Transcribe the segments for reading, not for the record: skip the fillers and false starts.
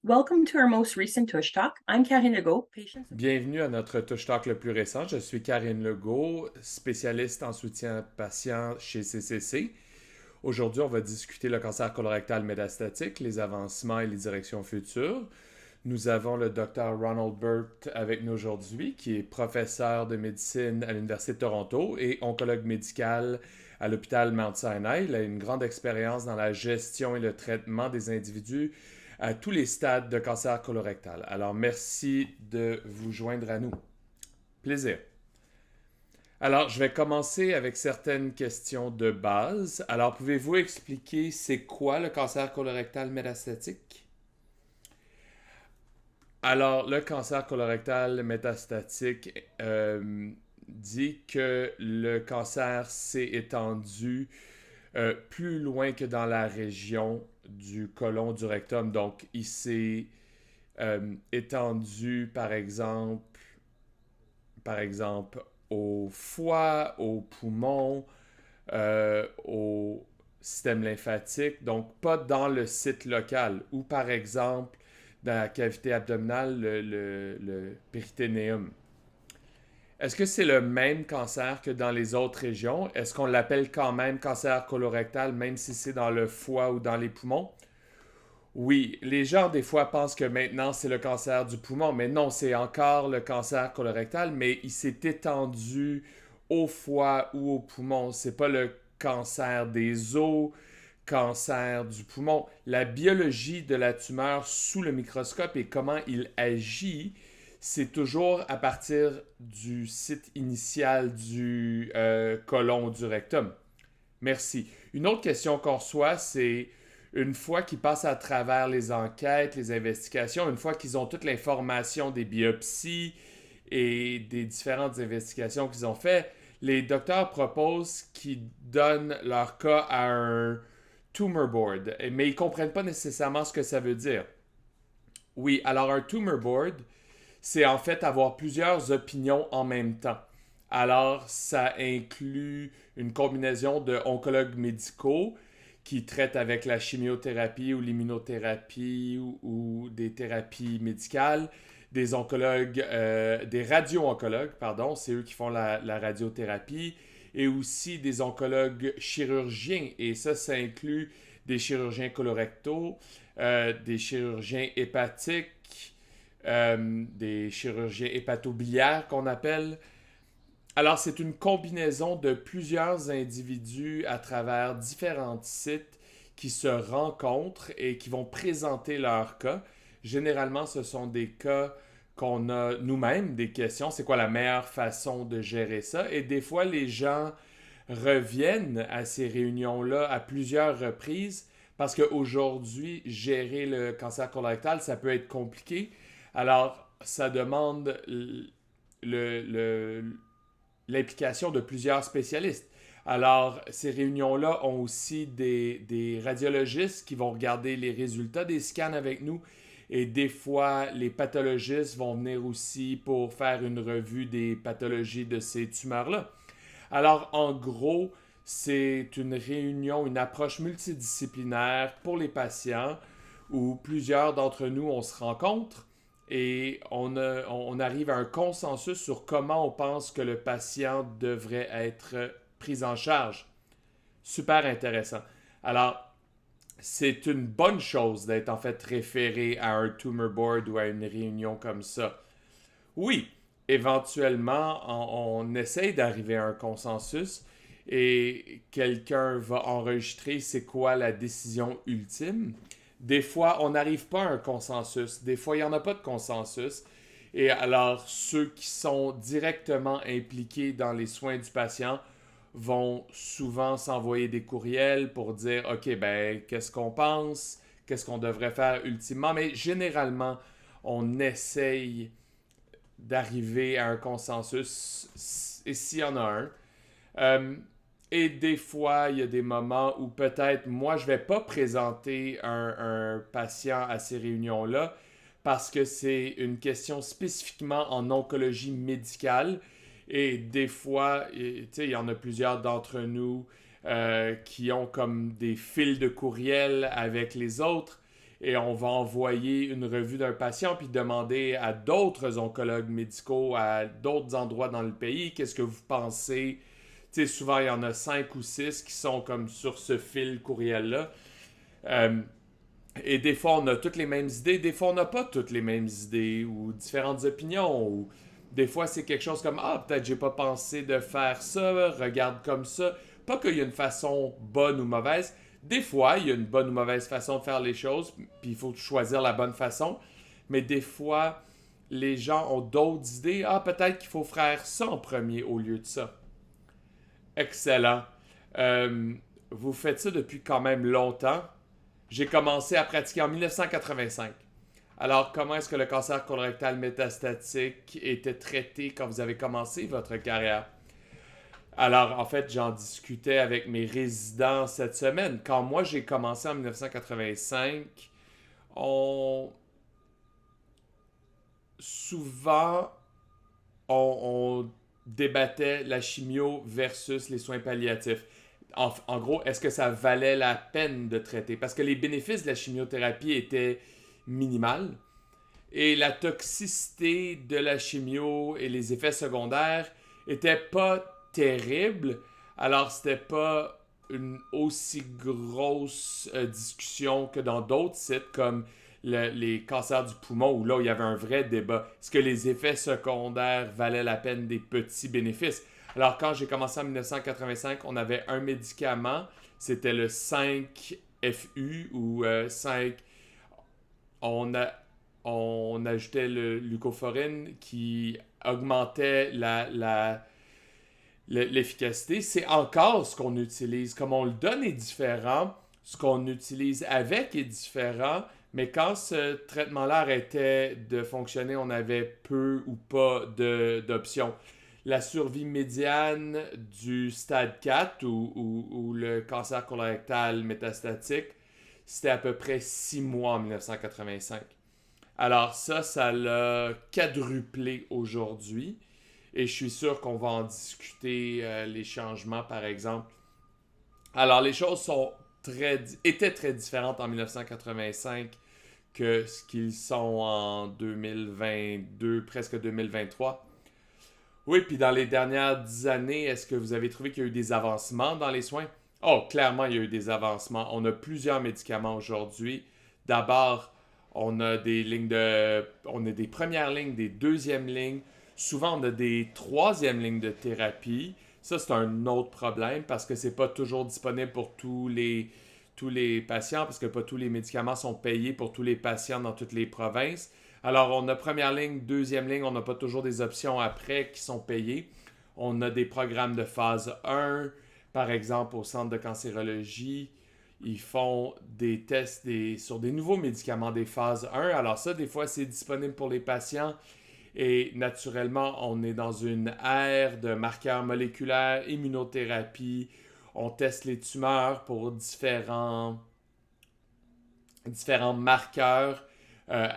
Welcome to our most recent Tush Talk. I'm Karine Legault, patient. Bienvenue à notre Touch Talk le plus récent. Je suis Karine Legault, spécialiste en soutien patient chez CCC. Aujourd'hui, on va discuter le cancer colorectal métastatique, les avancements et les directions futures. Nous avons le Dr Ronald Burt avec nous aujourd'hui, qui est professeur de médecine à l'Université de Toronto et oncologue médical à l'hôpital Mount Sinai. Il a une grande expérience dans la gestion et le traitement des individus à tous les stades de cancer colorectal. Alors, merci de vous joindre à nous. Plaisir. Alors, je vais commencer avec certaines questions de base. Alors, pouvez-vous expliquer c'est quoi le cancer colorectal métastatique? Alors, le cancer colorectal métastatique dit que le cancer s'est étendu plus loin que dans la région du côlon, du rectum. Donc, il s'est étendu, par exemple, au foie, au poumon, au système lymphatique. Donc, pas dans le site local. Ou, par exemple, dans la cavité abdominale, le périténéum. Est-ce que c'est le même cancer que dans les autres régions? Est-ce qu'on l'appelle quand même cancer colorectal, même si c'est dans le foie ou dans les poumons? Oui, les gens des fois pensent que maintenant c'est le cancer du poumon, mais non, c'est encore le cancer colorectal, mais il s'est étendu au foie ou au poumon. C'est pas le cancer des os, cancer du poumon. La biologie de la tumeur sous le microscope et comment il agit, c'est toujours à partir du site initial du côlon du rectum. Merci. Une autre question qu'on reçoit, c'est une fois qu'ils passent à travers les enquêtes, les investigations, une fois qu'ils ont toute l'information des biopsies et des différentes investigations qu'ils ont fait, les docteurs proposent qu'ils donnent leur cas à un tumor board, mais ils ne comprennent pas nécessairement ce que ça veut dire. Oui, alors un tumor board, c'est en fait avoir plusieurs opinions en même temps. Alors, ça inclut une combinaison de oncologues médicaux qui traitent avec la chimiothérapie ou l'immunothérapie ou des thérapies médicales, des oncologues, des radio-oncologues, pardon, c'est eux qui font la radiothérapie, et aussi des oncologues chirurgiens. Et ça inclut des chirurgiens colorectaux, des chirurgiens hépatiques, des chirurgiens hépatobiliaires qu'on appelle. Alors, c'est une combinaison de plusieurs individus à travers différents sites qui se rencontrent et qui vont présenter leur cas. Généralement, ce sont des cas qu'on a nous-mêmes, des questions. C'est quoi la meilleure façon de gérer ça? Et des fois, les gens reviennent à ces réunions-là à plusieurs reprises parce qu'aujourd'hui, gérer le cancer colorectal, ça peut être compliqué. Alors, ça demande le l'implication de plusieurs spécialistes. Alors, ces réunions-là ont aussi des radiologistes qui vont regarder les résultats des scans avec nous. Et des fois, les pathologistes vont venir aussi pour faire une revue des pathologies de ces tumeurs-là. Alors, en gros, c'est une réunion, une approche multidisciplinaire pour les patients où plusieurs d'entre nous, on se rencontre et on arrive à un consensus sur comment on pense que le patient devrait être pris en charge. Super intéressant. Alors, c'est une bonne chose d'être en fait référé à un tumor board ou à une réunion comme ça. Oui, éventuellement, on essaye d'arriver à un consensus et quelqu'un va enregistrer c'est quoi la décision ultime. Des fois, on n'arrive pas à un consensus. Des fois, il n'y en a pas de consensus. Et alors, ceux qui sont directement impliqués dans les soins du patient vont souvent s'envoyer des courriels pour dire, OK, ben, qu'est-ce qu'on pense? Qu'est-ce qu'on devrait faire ultimement? Mais généralement, on essaye d'arriver à un consensus, et s'il y en a un. Euh, et des fois, il y a des moments où peut-être moi, je ne vais pas présenter un patient à ces réunions-là parce que c'est une question spécifiquement en oncologie médicale. Et des fois, il y en a plusieurs d'entre nous qui ont comme des fils de courriel avec les autres. et on va envoyer une revue d'un patient puis demander à d'autres oncologues médicaux à d'autres endroits dans le pays qu'est-ce que vous pensez. Tu sais, souvent il y en a 5 ou 6 qui sont comme sur ce fil courriel-là. Euh, et des fois on a toutes les mêmes idées, des fois on n'a pas toutes les mêmes idées ou différentes opinions. Ou des fois c'est quelque chose comme ah, peut-être j'ai pas pensé de faire ça, regarde comme ça. Pas qu'il y a une façon bonne ou mauvaise. Des fois, il y a une bonne ou mauvaise façon de faire les choses, puis il faut choisir la bonne façon. Mais des fois, les gens ont d'autres idées. Ah, peut-être qu'il faut faire ça en premier au lieu de ça. Excellent. Euh, Vous faites ça depuis quand même longtemps. J'ai commencé à pratiquer en 1985. Alors, comment est-ce que le cancer colorectal métastatique était traité quand vous avez commencé votre carrière? Alors, en fait, j'en discutais avec mes résidents cette semaine. Quand moi, j'ai commencé en 1985, on... souvent, on débattait la chimio versus les soins palliatifs. En gros, est-ce que ça valait la peine de traiter? Parce que les bénéfices de la chimiothérapie étaient minimales et la toxicité de la chimio et les effets secondaires étaient pas terribles. Alors, c'était pas une aussi grosse discussion que dans d'autres sites comme les cancers du poumon où là, il y avait un vrai débat. Est-ce que les effets secondaires valaient la peine des petits bénéfices? Alors, quand j'ai commencé en 1985, on avait un médicament, c'était le 5-FU ou 5. On, a, on ajoutait le leucoforine qui augmentait l'efficacité. C'est encore ce qu'on utilise. Comme on le donne est différent, ce qu'on utilise avec est différent, mais quand ce traitement-là arrêtait de fonctionner, on avait peu ou pas d'options. La survie médiane du stade 4 ou le cancer colorectal métastatique, c'était à peu près 6 mois en 1985. Alors ça l'a quadruplé aujourd'hui. Et je suis sûr qu'on va en discuter, les changements, par exemple. Alors, les choses étaient très différentes en 1985 que ce qu'ils sont en 2022, presque 2023. Oui, puis dans les dernières 10 années, est-ce que vous avez trouvé qu'il y a eu des avancements dans les soins? Oh, clairement, il y a eu des avancements. On a plusieurs médicaments aujourd'hui. D'abord, on a des premières lignes, des deuxièmes lignes. Souvent, on a des troisièmes lignes de thérapie. Ça, c'est un autre problème parce que c'est pas toujours disponible pour tous les patients parce que pas tous les médicaments sont payés pour tous les patients dans toutes les provinces. Alors, on a première ligne, deuxième ligne, on n'a pas toujours des options après qui sont payées. On a des programmes de phase 1, par exemple au centre de cancérologie. Ils font des tests sur des nouveaux médicaments des phases 1. Alors ça, des fois, c'est disponible pour les patients. Et naturellement, on est dans une ère de marqueurs moléculaires, immunothérapie. On teste les tumeurs pour différents marqueurs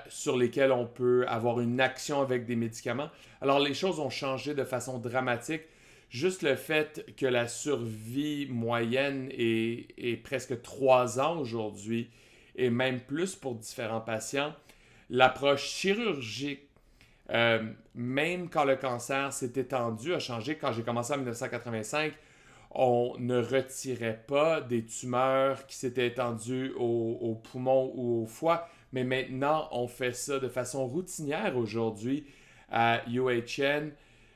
sur lesquels on peut avoir une action avec des médicaments. Alors les choses ont changé de façon dramatique. Juste le fait que la survie moyenne est presque 3 ans aujourd'hui, et même plus pour différents patients, l'approche chirurgique, même quand le cancer s'est étendu, a changé. Quand j'ai commencé en 1985, on ne retirait pas des tumeurs qui s'étaient étendues au poumon ou au foie, mais maintenant, on fait ça de façon routinière aujourd'hui à UHN.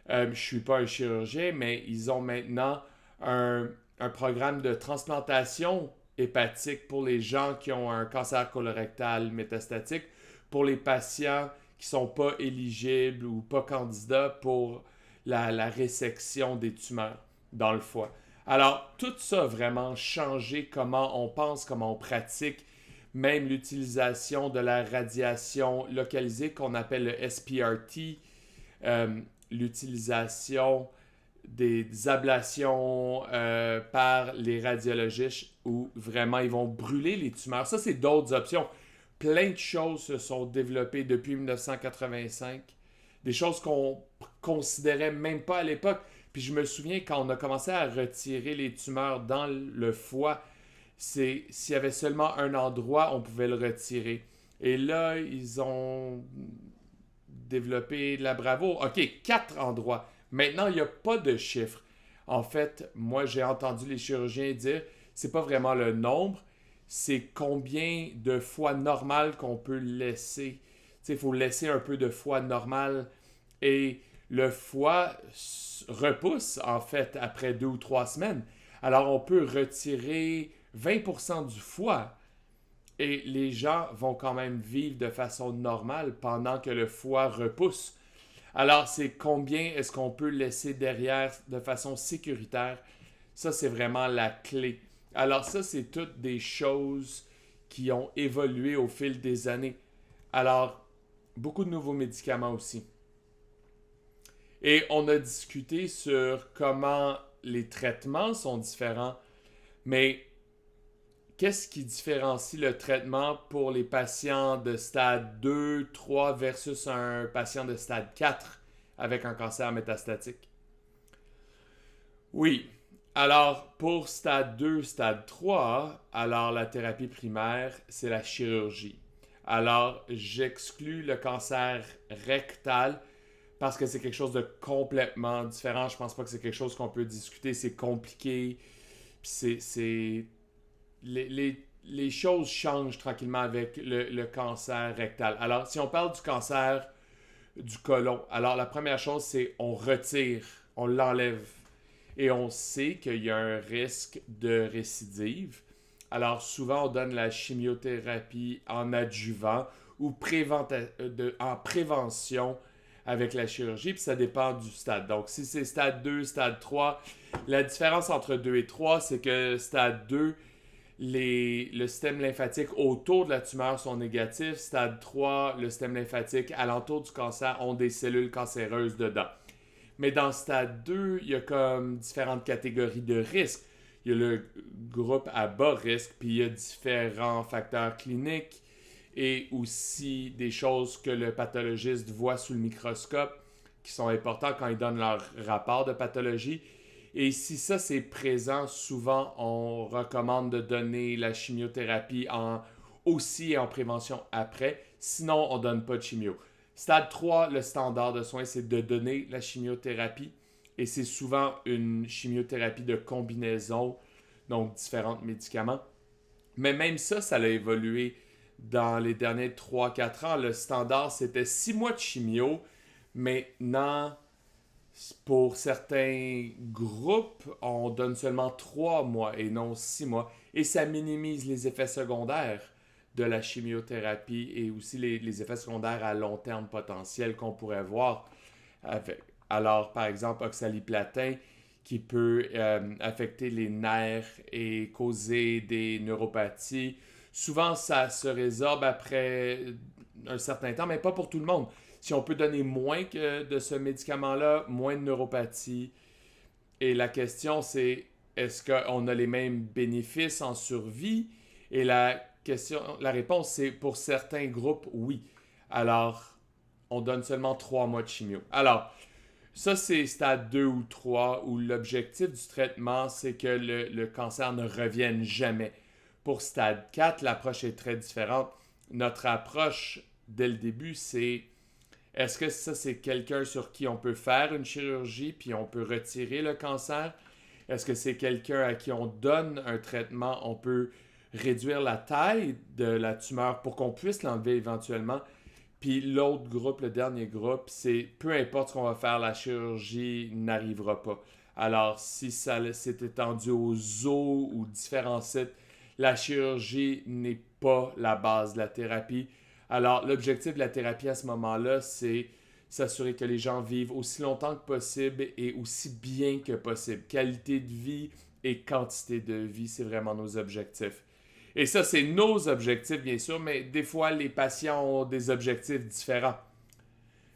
Je ne suis pas un chirurgien, mais ils ont maintenant un programme de transplantation hépatique pour les gens qui ont un cancer colorectal métastatique, pour les patients qui ne sont pas éligibles ou pas candidats pour la résection des tumeurs dans le foie. Alors, tout ça a vraiment changé comment on pense, comment on pratique, même l'utilisation de la radiation localisée qu'on appelle le SPRT, l'utilisation des ablations par les radiologistes où vraiment ils vont brûler les tumeurs. Ça, c'est d'autres options. Plein de choses se sont développées depuis 1985. Des choses qu'on considérait même pas à l'époque. Puis je me souviens quand on a commencé à retirer les tumeurs dans le foie, s'il y avait seulement un endroit, on pouvait le retirer. Et là, ils ont développé la bravoure. OK, 4 endroits. Maintenant, il n'y a pas de chiffre. En fait, moi, j'ai entendu les chirurgiens dire, c'est pas vraiment le nombre, c'est combien de fois normal qu'on peut laisser. Il faut laisser un peu de foie normal. Et le foie repousse, en fait, après 2 ou 3 semaines. Alors, on peut retirer 20% du foie et les gens vont quand même vivre de façon normale pendant que le foie repousse. Alors, c'est combien est-ce qu'on peut laisser derrière de façon sécuritaire? Ça, c'est vraiment la clé. Alors, ça, c'est toutes des choses qui ont évolué au fil des années. Alors, beaucoup de nouveaux médicaments aussi. Et on a discuté sur comment les traitements sont différents, mais qu'est-ce qui différencie le traitement pour les patients de stade 2, 3 versus un patient de stade 4 avec un cancer métastatique? Oui. Alors, pour stade 2, stade 3, alors la thérapie primaire, c'est la chirurgie. Alors, j'exclus le cancer rectal parce que c'est quelque chose de complètement différent. Je pense pas que c'est quelque chose qu'on peut discuter. C'est compliqué. Puis les choses changent tranquillement avec le cancer rectal. Alors, si on parle du cancer du côlon, alors la première chose, c'est on retire, on l'enlève. Et on sait qu'il y a un risque de récidive. Alors, souvent, on donne la chimiothérapie en adjuvant ou en prévention avec la chirurgie, puis ça dépend du stade. Donc, si c'est stade 2, stade 3, la différence entre 2 et 3, c'est que stade 2, le système lymphatique autour de la tumeur sont négatifs. Stade 3, le système lymphatique alentour du cancer ont des cellules cancéreuses dedans. Mais dans stade 2, il y a comme différentes catégories de risques. Il y a le groupe à bas risque, puis il y a différents facteurs cliniques et aussi des choses que le pathologiste voit sous le microscope qui sont importants quand ils donnent leur rapport de pathologie. Et si ça c'est présent, souvent on recommande de donner la chimiothérapie aussi et en prévention après. Sinon, on ne donne pas de chimio. Stade 3, le standard de soins, c'est de donner la chimiothérapie. Et c'est souvent une chimiothérapie de combinaison, donc différents médicaments. Mais même ça, ça a évolué dans les derniers 3 4 ans. Le standard, c'était 6 mois de chimio. Maintenant, pour certains groupes, on donne seulement 3 mois et non 6 mois. Et ça minimise les effets secondaires de la chimiothérapie et aussi les effets secondaires à long terme potentiels qu'on pourrait voir avec. Alors, par exemple, oxaliplatin qui peut affecter les nerfs et causer des neuropathies. Souvent, ça se résorbe après un certain temps, mais pas pour tout le monde. Si on peut donner moins que de ce médicament-là, moins de neuropathie. Et la question, c'est est-ce qu'on a les mêmes bénéfices en survie? Et la réponse, c'est pour certains groupes, oui. Alors, on donne seulement 3 mois de chimio. Alors, ça, c'est stade 2 ou 3 où l'objectif du traitement, c'est que le cancer ne revienne jamais. Pour stade 4, l'approche est très différente. Notre approche, dès le début, c'est est-ce que ça, c'est quelqu'un sur qui on peut faire une chirurgie puis on peut retirer le cancer? Est-ce que c'est quelqu'un à qui on donne un traitement, on peut réduire la taille de la tumeur pour qu'on puisse l'enlever éventuellement? Puis l'autre groupe, le dernier groupe, c'est peu importe ce qu'on va faire, la chirurgie n'arrivera pas. Alors, si ça s'est étendu aux os ou différents sites, la chirurgie n'est pas la base de la thérapie. Alors, l'objectif de la thérapie à ce moment-là, c'est s'assurer que les gens vivent aussi longtemps que possible et aussi bien que possible. Qualité de vie et quantité de vie, c'est vraiment nos objectifs. Et ça, c'est nos objectifs, bien sûr, mais des fois, les patients ont des objectifs différents.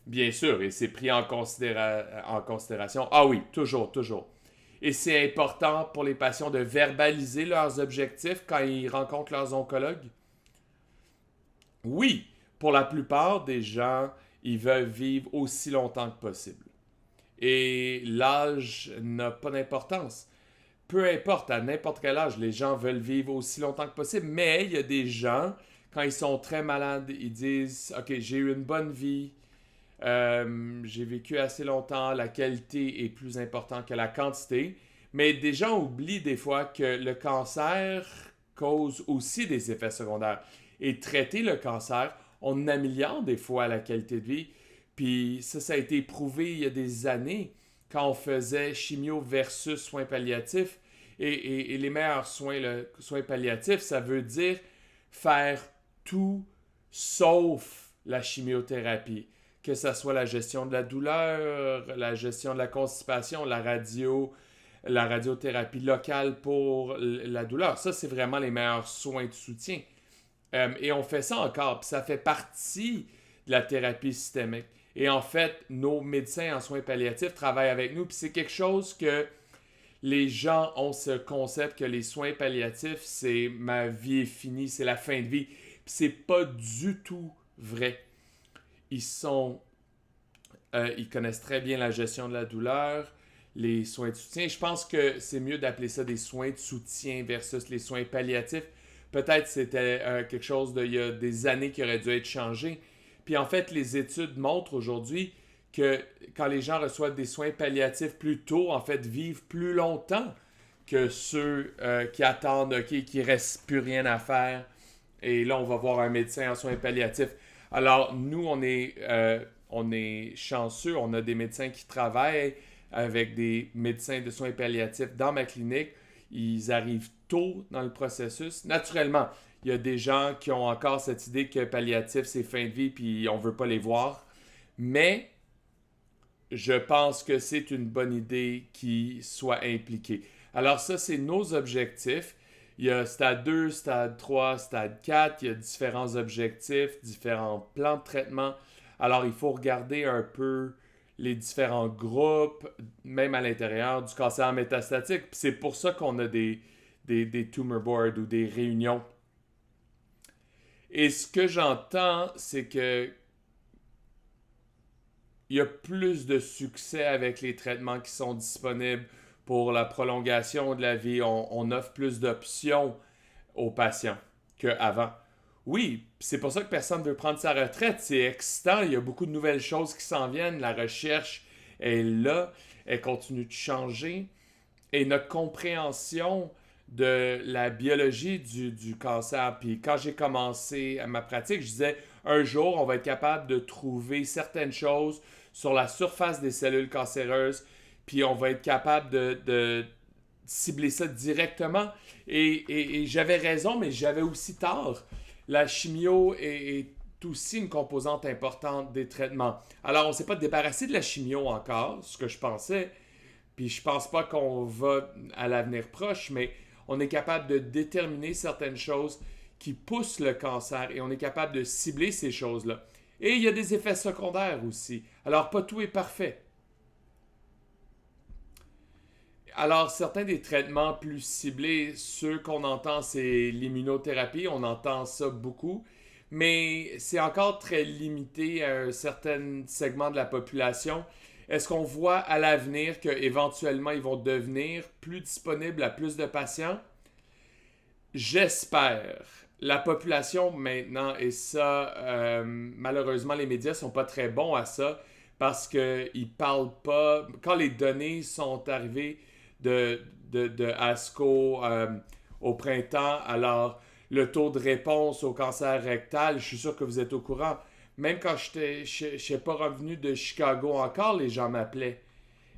Bien sûr, et c'est pris en considération. Ah oui, toujours, toujours. Et c'est important pour les patients de verbaliser leurs objectifs quand ils rencontrent leurs oncologues. Oui, pour la plupart des gens, ils veulent vivre aussi longtemps que possible. Et l'âge n'a pas d'importance. Peu importe, à n'importe quel âge, les gens veulent vivre aussi longtemps que possible, mais il y a des gens, quand ils sont très malades, ils disent « Ok, j'ai eu une bonne vie, j'ai vécu assez longtemps, la qualité est plus importante que la quantité. » Mais des gens oublient des fois que le cancer cause aussi des effets secondaires. Et traiter le cancer, on améliore des fois la qualité de vie. Puis ça a été prouvé il y a des années quand on faisait chimio versus soins palliatifs. Et les meilleurs soins, le soins palliatifs, ça veut dire faire tout sauf la chimiothérapie. Que ce soit la gestion de la douleur, la gestion de la constipation, la radiothérapie locale pour la douleur. Ça, c'est vraiment les meilleurs soins de soutien. Et on fait ça encore, puis ça fait partie de la thérapie systémique. Et en fait, nos médecins en soins palliatifs travaillent avec nous, puis c'est quelque chose que les gens ont ce concept que les soins palliatifs, c'est ma vie est finie, c'est la fin de vie. Puis c'est pas du tout vrai. Ils sont, ils connaissent très bien la gestion de la douleur, les soins de soutien. Je pense que c'est mieux d'appeler ça des soins de soutien versus les soins palliatifs. Peut-être c'était quelque chose d'il y a des années qui aurait dû être changé. Puis en fait, les études montrent aujourd'hui que quand les gens reçoivent des soins palliatifs plus tôt, en fait, vivent plus longtemps que ceux qui attendent, OK, qui ne reste plus rien à faire. Et là, on va voir un médecin en soins palliatifs. Alors, nous, on est chanceux. On a des médecins qui travaillent avec des médecins de soins palliatifs dans ma clinique. Ils arrivent tôt dans le processus. Naturellement, il y a des gens qui ont encore cette idée que palliatif, c'est fin de vie, puis on ne veut pas les voir. Mais je pense que c'est une bonne idée qu'ils soient impliqués. Alors ça, c'est nos objectifs. Il y a stade 2, stade 3, stade 4. Il y a différents objectifs, différents plans de traitement. Alors, il faut regarder un peu les différents groupes, même à l'intérieur du cancer métastatique. Puis c'est pour ça qu'on a des tumor boards ou des réunions. Et ce que j'entends, c'est que il y a plus de succès avec les traitements qui sont disponibles pour la prolongation de la vie. On offre plus d'options aux patients qu'avant. Oui, c'est pour ça que personne ne veut prendre sa retraite. C'est excitant, il y a beaucoup de nouvelles choses qui s'en viennent. La recherche est là, elle continue de changer. Et notre compréhension de la biologie du cancer. Puis quand j'ai commencé ma pratique, je disais, un jour, on va être capable de trouver certaines choses sur la surface des cellules cancéreuses, puis on va être capable de cibler ça directement. Et j'avais raison, mais j'avais aussi tort. La chimio est aussi une composante importante des traitements. Alors, on ne s'est pas débarrassé de la chimio encore, ce que je pensais, puis je pense pas qu'on va à l'avenir proche, mais on est capable de déterminer certaines choses qui poussent le cancer et on est capable de cibler ces choses-là. Et il y a des effets secondaires aussi. Alors, pas tout est parfait. Alors, certains des traitements plus ciblés, ceux qu'on entend, c'est l'immunothérapie. On entend ça beaucoup. Mais c'est encore très limité à un certain segment de la population. Est-ce qu'on voit à l'avenir qu'éventuellement, ils vont devenir plus disponibles à plus de patients? J'espère. La population maintenant, et ça, malheureusement, les médias sont pas très bons à ça parce qu'ils parlent pas. Quand les données sont arrivées de ASCO au printemps, alors le taux de réponse au cancer rectal, je suis sûr que vous êtes au courant. Même quand je ne suis pas revenu de Chicago encore, les gens m'appelaient.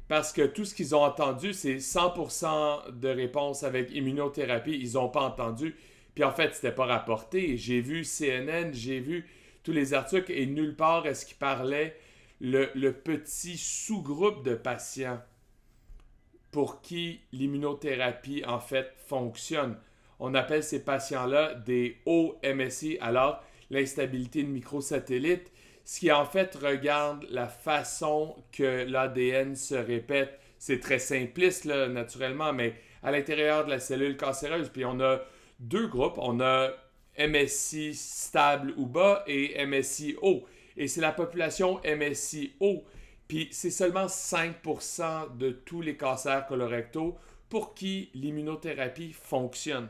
Parce que tout ce qu'ils ont entendu, c'est 100% de réponse avec immunothérapie. Ils n'ont pas entendu. Puis en fait, c'était pas rapporté. J'ai vu CNN, j'ai vu tous les articles et nulle part est-ce qu'ils parlaient le petit sous-groupe de patients pour qui l'immunothérapie, en fait, fonctionne. On appelle ces patients-là des hauts MSI. Alors, l'instabilité de microsatellites, ce qui en fait regarde la façon que l'ADN se répète. C'est très simpliste, là, naturellement, mais à l'intérieur de la cellule cancéreuse. Puis on a deux groupes. On a MSI stable ou bas et MSI haut. Et c'est la population MSI haut. Puis c'est seulement 5% de tous les cancers colorectaux pour qui l'immunothérapie fonctionne.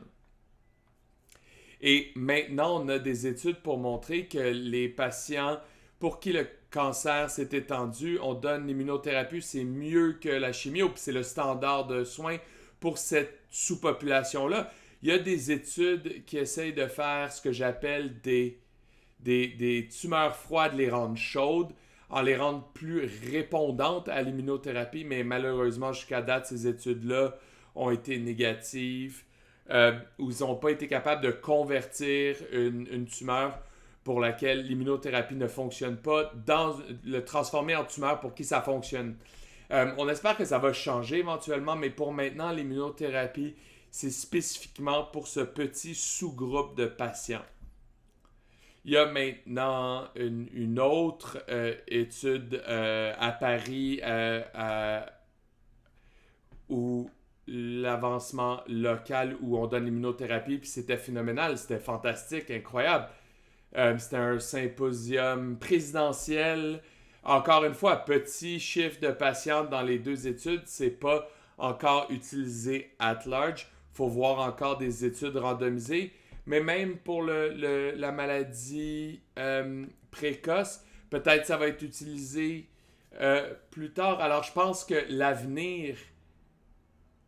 Et maintenant, on a des études pour montrer que les patients pour qui le cancer s'est étendu, on donne l'immunothérapie, c'est mieux que la chimio, puis c'est le standard de soins pour cette sous-population-là. Il y a des études qui essayent de faire ce que j'appelle des tumeurs froides, les rendre chaudes, en les rendant plus répondantes à l'immunothérapie, mais malheureusement, jusqu'à date, ces études-là ont été négatives, où ils n'ont pas été capables de convertir une tumeur pour laquelle l'immunothérapie ne fonctionne pas, le transformer en tumeur pour qui ça fonctionne. On espère que ça va changer éventuellement, mais pour maintenant, l'immunothérapie, c'est spécifiquement pour ce petit sous-groupe de patients. Il y a maintenant une autre étude à Paris où l'avancement local, où on donne l'immunothérapie, puis c'était phénoménal, c'était fantastique, incroyable. C'était un symposium présidentiel. Encore une fois, petit chiffre de patients dans les deux études, c'est pas encore utilisé at large. Il faut voir encore des études randomisées. Mais même pour la maladie précoce, peut-être ça va être utilisé plus tard. Alors, je pense que l'avenir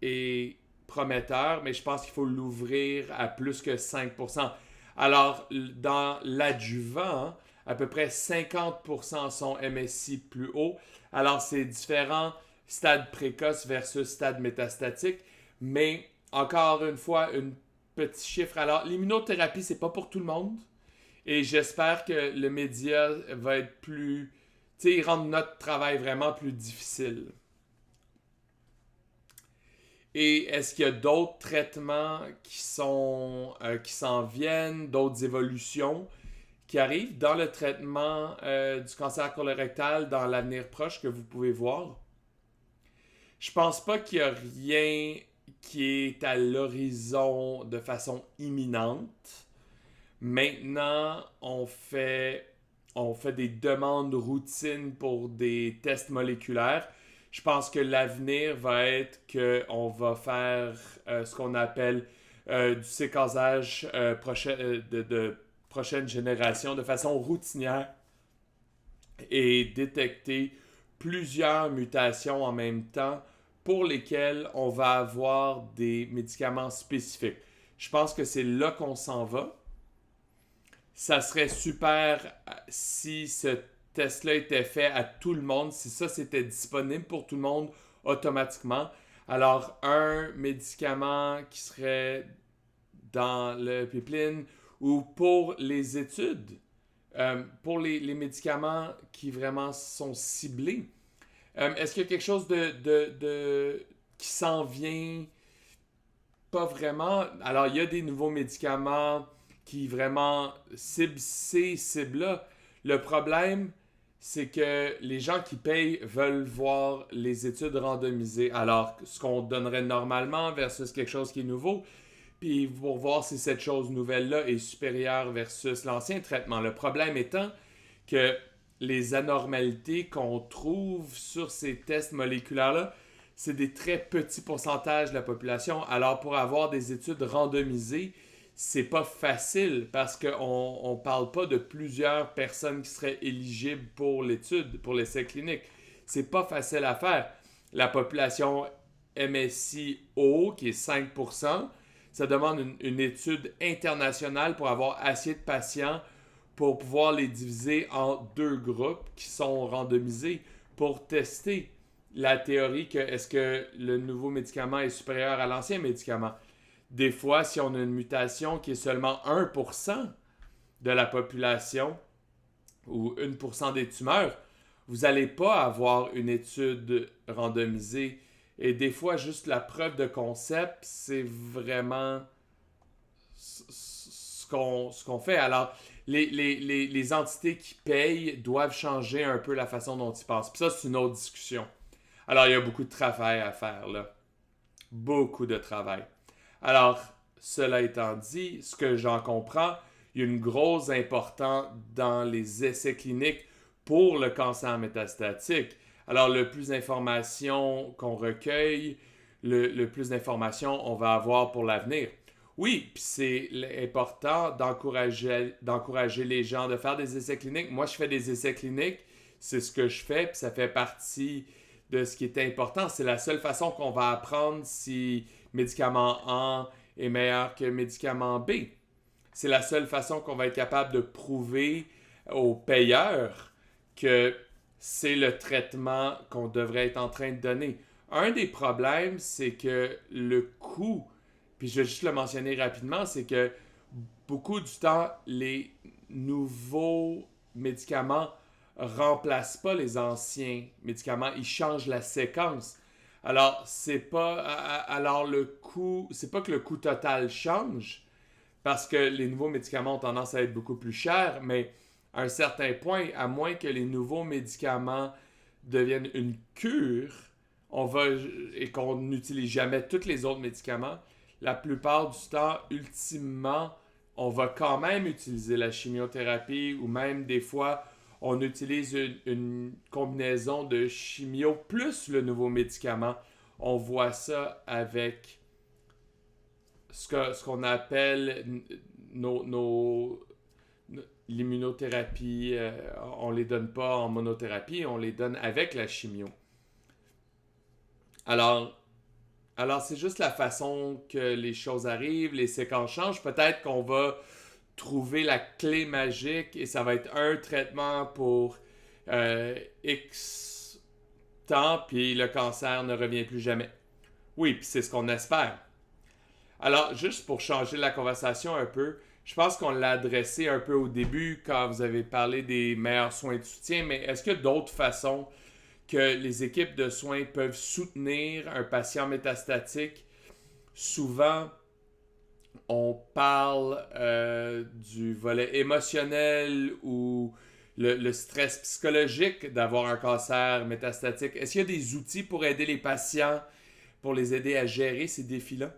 est prometteur, mais je pense qu'il faut l'ouvrir à plus que 5%. Alors, dans l'adjuvant, à peu près 50% sont MSI plus haut. Alors, c'est différent stade précoce versus stade métastatique. Mais, encore une fois, un petit chiffre. Alors, l'immunothérapie, c'est pas pour tout le monde. Et j'espère que le média va être plus... Tu sais, rendre notre travail vraiment plus difficile. Et est-ce qu'il y a d'autres traitements qui s'en viennent, d'autres évolutions qui arrivent dans le traitement du cancer colorectal dans l'avenir proche que vous pouvez voir? Je pense pas qu'il y a rien qui est à l'horizon de façon imminente. Maintenant, on fait des demandes routines pour des tests moléculaires. Je pense que l'avenir va être qu'on va faire ce qu'on appelle du séquençage de prochaine génération de façon routinière et détecter plusieurs mutations en même temps pour lesquelles on va avoir des médicaments spécifiques. Je pense que c'est là qu'on s'en va. Ça serait super si ce test-là était fait à tout le monde, si ça c'était disponible pour tout le monde automatiquement. Alors, un médicament qui serait dans le pipeline ou pour les études, pour les médicaments qui vraiment sont ciblés. Est-ce qu'il y a quelque chose qui s'en vient? Pas vraiment. Alors, il y a des nouveaux médicaments qui vraiment ciblent ces cibles-là. Le problème, c'est que les gens qui payent veulent voir les études randomisées. Alors, ce qu'on donnerait normalement versus quelque chose qui est nouveau, puis pour voir si cette chose nouvelle-là est supérieure versus l'ancien traitement. Le problème étant que les anormalités qu'on trouve sur ces tests moléculaires-là, c'est des très petits pourcentages de la population. Alors, pour avoir des études randomisées, c'est pas facile parce qu'on ne parle pas de plusieurs personnes qui seraient éligibles pour l'étude, pour l'essai clinique. C'est pas facile à faire. La population MSI haut, qui est 5%, ça demande une étude internationale pour avoir assez de patients pour pouvoir les diviser en deux groupes qui sont randomisés pour tester la théorie que est-ce que le nouveau médicament est supérieur à l'ancien médicament. Des fois, si on a une mutation qui est seulement 1% de la population ou 1% des tumeurs, vous n'allez pas avoir une étude randomisée. Et des fois, juste la preuve de concept, c'est vraiment ce qu'on fait. Alors, les entités qui payent doivent changer un peu la façon dont ils passent. Puis ça, c'est une autre discussion. Alors, il y a beaucoup de travail à faire là. Beaucoup de travail. Alors, cela étant dit, ce que j'en comprends, il y a une grosse importance dans les essais cliniques pour le cancer métastatique. Alors, le plus d'informations qu'on recueille, le plus d'informations on va avoir pour l'avenir. Oui, puis c'est important d'encourager les gens de faire des essais cliniques. Moi, je fais des essais cliniques, c'est ce que je fais, puis ça fait partie de ce qui est important. C'est la seule façon qu'on va apprendre si médicament A est meilleur que médicament B. C'est la seule façon qu'on va être capable de prouver aux payeurs que c'est le traitement qu'on devrait être en train de donner. Un des problèmes, c'est que le coût, puis je vais juste le mentionner rapidement, c'est que beaucoup du temps, les nouveaux médicaments remplacent pas les anciens médicaments, ils changent la séquence. Alors, alors le coût, c'est pas que le coût total change, parce que les nouveaux médicaments ont tendance à être beaucoup plus chers, mais à un certain point, à moins que les nouveaux médicaments deviennent une cure, et qu'on n'utilise jamais tous les autres médicaments, la plupart du temps, ultimement, on va quand même utiliser la chimiothérapie ou même des fois, on utilise une combinaison de chimio plus le nouveau médicament. On voit ça avec ce qu'on appelle l'immunothérapie. On les donne pas en monothérapie, on les donne avec la chimio. Alors, c'est juste la façon que les choses arrivent, les séquences changent. Peut-être qu'on va trouver la clé magique et ça va être un traitement pour X temps, puis le cancer ne revient plus jamais. Oui, puis c'est ce qu'on espère. Alors, juste pour changer la conversation un peu, je pense qu'on l'a adressé un peu au début quand vous avez parlé des meilleurs soins de soutien, mais est-ce qu'il y a d'autres façons que les équipes de soins peuvent soutenir un patient métastatique? Souvent, on parle du volet émotionnel ou le stress psychologique d'avoir un cancer métastatique. Est-ce qu'il y a des outils pour aider les patients, pour les aider à gérer ces défis-là?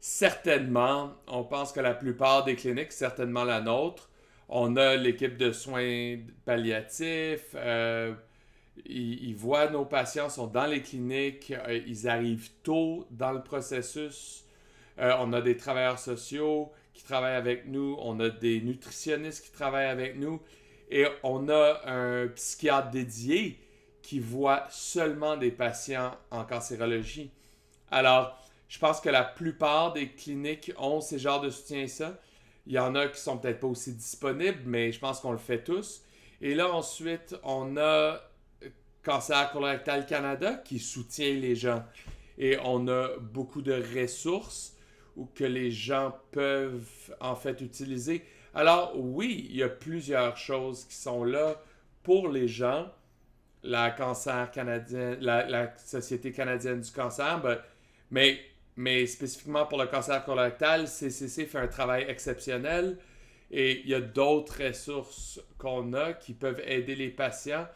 Certainement, on pense que la plupart des cliniques, certainement la nôtre, on a l'équipe de soins palliatifs, ils voient nos patients, sont dans les cliniques, ils arrivent tôt dans le processus. On a des travailleurs sociaux qui travaillent avec nous, on a des nutritionnistes qui travaillent avec nous et on a un psychiatre dédié qui voit seulement des patients en cancérologie. Alors, je pense que la plupart des cliniques ont ces genres de soutien ça. Il y en a qui sont peut-être pas aussi disponibles, mais je pense qu'on le fait tous. Et là, ensuite, on a Cancer Colorectal Canada qui soutient les gens. Et on a beaucoup de ressources que les gens peuvent en fait utiliser. Alors oui, il y a plusieurs choses qui sont là pour les gens. La cancer canadienne, la Société canadienne du cancer, mais spécifiquement pour le cancer colorectal, CCC fait un travail exceptionnel et il y a d'autres ressources qu'on a qui peuvent aider les patients.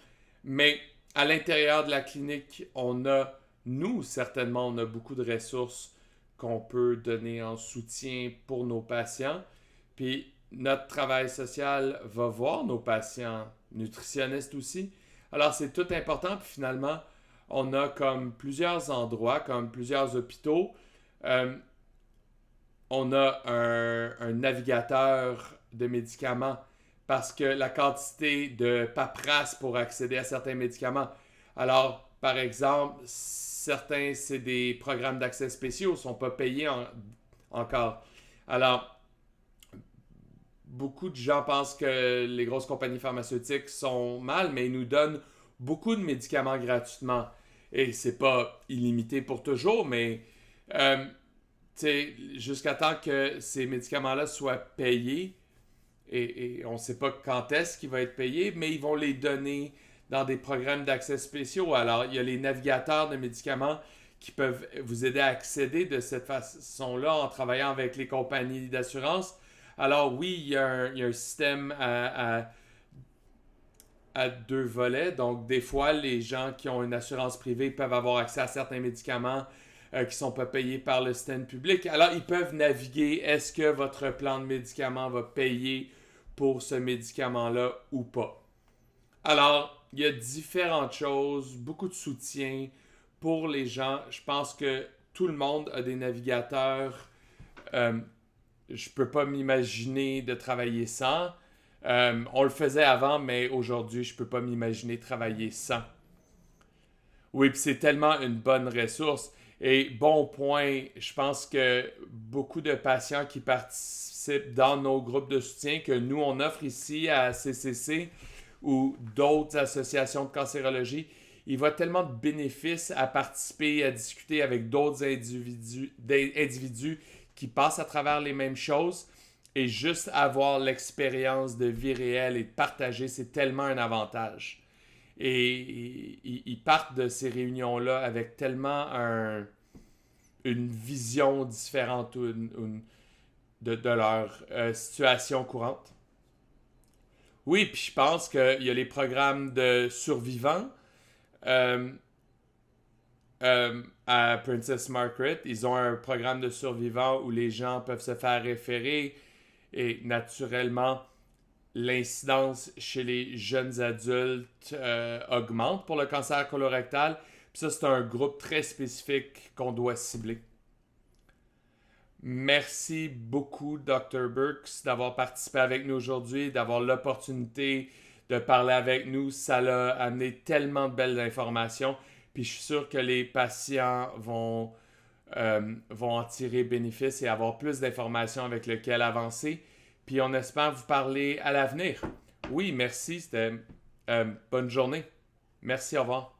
Mais à l'intérieur de la clinique, nous certainement, on a beaucoup de ressources qu'on peut donner en soutien pour nos patients. Puis notre travail social va voir nos patients, nutritionnistes aussi. Alors c'est tout important. Puis finalement, on a comme plusieurs endroits, comme plusieurs hôpitaux. On a un navigateur de médicaments parce que la quantité de paperasse pour accéder à certains médicaments. Alors, par exemple, certains, c'est des programmes d'accès spéciaux, ne sont pas payés encore. Alors, beaucoup de gens pensent que les grosses compagnies pharmaceutiques sont mal, mais ils nous donnent beaucoup de médicaments gratuitement. Et c'est pas illimité pour toujours, mais jusqu'à temps que ces médicaments-là soient payés, et on ne sait pas quand est-ce qu'il va être payé, mais ils vont les donner dans des programmes d'accès spéciaux. Alors, il y a les navigateurs de médicaments qui peuvent vous aider à accéder de cette façon-là en travaillant avec les compagnies d'assurance. Alors oui, il y a un système à deux volets. Donc, des fois, les gens qui ont une assurance privée peuvent avoir accès à certains médicaments qui ne sont pas payés par le système public. Alors, ils peuvent naviguer. Est-ce que votre plan de médicaments va payer pour ce médicament-là ou pas? Alors, il y a différentes choses, beaucoup de soutien pour les gens. Je pense que tout le monde a des navigateurs Euh, je peux pas m'imaginer de travailler sans. On le faisait avant, mais aujourd'hui, je peux pas m'imaginer travailler sans. Oui, puis c'est tellement une bonne ressource. Et bon point, je pense que beaucoup de patients qui participent dans nos groupes de soutien que nous, on offre ici à CCC ou d'autres associations de cancérologie, il voient tellement de bénéfices à participer, à discuter avec d'autres individus qui passent à travers les mêmes choses. Et juste avoir l'expérience de vie réelle et de partager, c'est tellement un avantage. Et ils partent de ces réunions-là avec tellement une vision différente de leur situation courante. Oui, puis je pense qu'il y a les programmes de survivants euh, à Princess Margaret. Ils ont un programme de survivants où les gens peuvent se faire référer et naturellement, l'incidence chez les jeunes adultes augmente pour le cancer colorectal. Puis ça, c'est un groupe très spécifique qu'on doit cibler. Merci beaucoup, Dr. Burks, d'avoir participé avec nous aujourd'hui, d'avoir l'opportunité de parler avec nous. Ça l'a amené tellement de belles informations. Puis je suis sûr que les patients vont en tirer bénéfice et avoir plus d'informations avec lesquelles avancer. Puis on espère vous parler à l'avenir. Oui, merci, c'était bonne journée. Merci, au revoir.